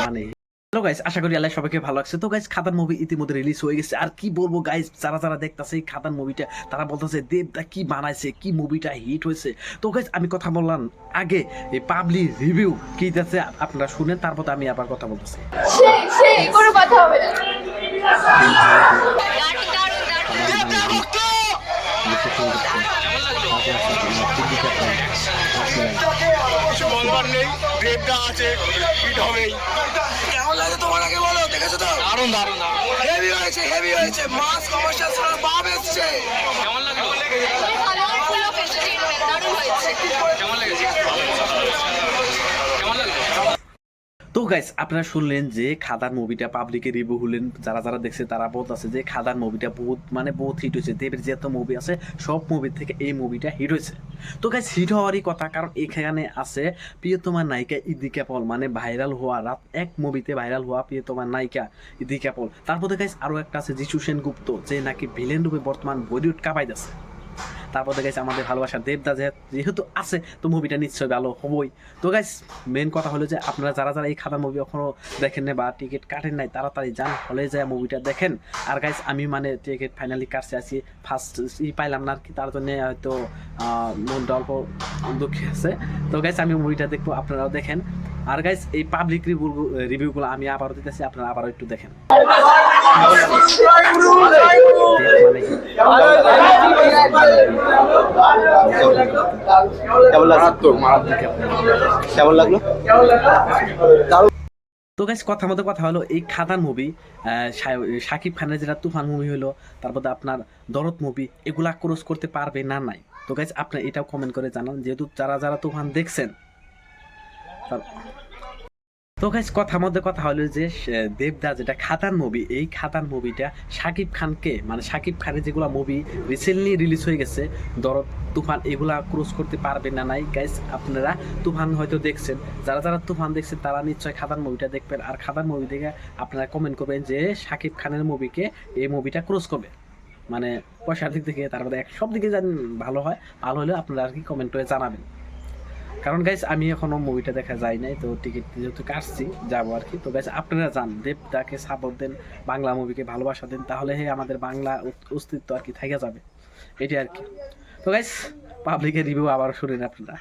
মানে hello guys, আশা করি আল্লাহ সবাইকে ভালো লাগছে। তো গাইস, খাদান মুভি ইতিমধ্যে রিলিজ হয়ে গেছে। আর কি বলবো গাইস, যারা যারা দেখতাছে এই খাদান মুভিটা, তারা বলতেছে দেবদা কি বানাইছে, কি মুভিটা হিট হয়েছে। তো গাইস, আমি কথা বললাম আগে এই পাবলিক রিভিউ কি দিতেছে আপনারা শুনেন, তারপর আমি আবার কথা বলতেছি। সেই কোনো কথা হবে না। কিছু বলবার নেই, দেবদা আছে, হিট হবেই। কেমন লাগে তোমার আগে বলো, দেখেছো তো? দারুণ দারুণ হেভি হয়েছে, হেভি হয়েছে, মাস কমার্শিয়াল ছাড়া বাপ এসছে। কেমন লাগলো? কেমন লেগেছে? তো গাইস, আপনারা শুনলেন যে খাদান মুভিটা পাবলিকে রিভিউ হলেন, যারা যারা দেখছে তারা বলতেছে যে খাদান মুভিটা বহুত হিট হয়েছে। দেবের যত মুভি আছে সব মুভির থেকে এই মুভিটা হিট হয়েছে। তো গাইস, হিট হওয়ারই কথা, কারণ এখানে আছে প্রিয়তমা নায়িকা ইদিকা পল, মানে ভাইরাল হওয়া রাত এক মুভিতে ভাইরাল হওয়া প্রিয়তমা নায়িকা ইদিকা পল। তারপরে গাইস আরও একটা আছে যিশু সেনগুপ্ত, যে নাকি ভিলেন রূপে বর্তমান বলিউড কাঁপাইতেছে। তারপর গাইস আমাদের ভালোবাসার দেবদা যেহেতু আছে, তো মুভিটা নিশ্চয়ই ভালো হবই। তো গাইস, মেন কথা হলো যে আপনারা যারা যারা এই খাদান মুভি এখনো দেখেন না বা টিকিট কাটেন নাই, তাড়াতাড়ি যান, হলে যায় মুভিটা দেখেন। আর গাইস, আমি মানে টিকিট ফাইনালি কাটতে আছি, ফার্স্ট পাইলাম না আর কি, তার জন্য হয়তো মনটা অল্প দুঃখে আছে। তো গাইস, আমি মুভিটা দেখবো, আপনারাও দেখেন। আর গাইস, এই পাবলিক রিভিউগুলো আমি আবারও দিতেছি, আপনারা আবারও একটু দেখেন। তো গাইস, কথার মধ্যে কথা হলো এই খাদান মুভি, শাকিব খানের যেটা তুফান মুভি হলো, তারপরে আপনার দরদ মুভি, এগুলা ক্রস করতে পারবে না নাই? তো গাইস, আপনার এটাও কমেন্ট করে জানান, যেহেতু যারা যারা তুফান দেখছেন। তো গাইস, কথার মধ্যে কথা হলো যে দেবদা যেটা খাদান মুভি, এই খাদান মুভিটা শাকিব খানকে, মানে শাকিব খানের যেগুলো মুভি রিসেন্টলি রিলিজ হয়ে গেছে, দরদ, তুফান, এগুলা ক্রস করতে পারবে না নাই? গাইস, আপনারা তুফান হয়তো দেখছেন, যারা যারা তুফান দেখছেন তারা নিশ্চয়ই খাদান মুভিটা দেখবেন। আর খাদান মুভি দেখে আপনারা কমেন্ট করবেন যে শাকিব খানের মুভিকে এই মুভিটা ক্রস করবে, মানে পয়সার দিক থেকে, তারপরে সব দিকে জানেন ভালো হয়, ভালো হলে আপনারা আর কি কমেন্ট করে জানাবেন। কারণ গাইস, আমি এখনো মুভিটা দেখা যায় নাই, তো টিকিট যেহেতু কাটছি যাবো আর কি। তো গাইস, আপনারা যান, দেবদাকে সাপোর্ট দেন, বাংলা মুভিকে ভালোবাসা দেন, তাহলে আমাদের বাংলা অস্তিত্ব আর কি থেকে যাবে, এটাই আর কি। তো গাইস, পাবলিকের রিভিউ আবার শুনেন আপনারা।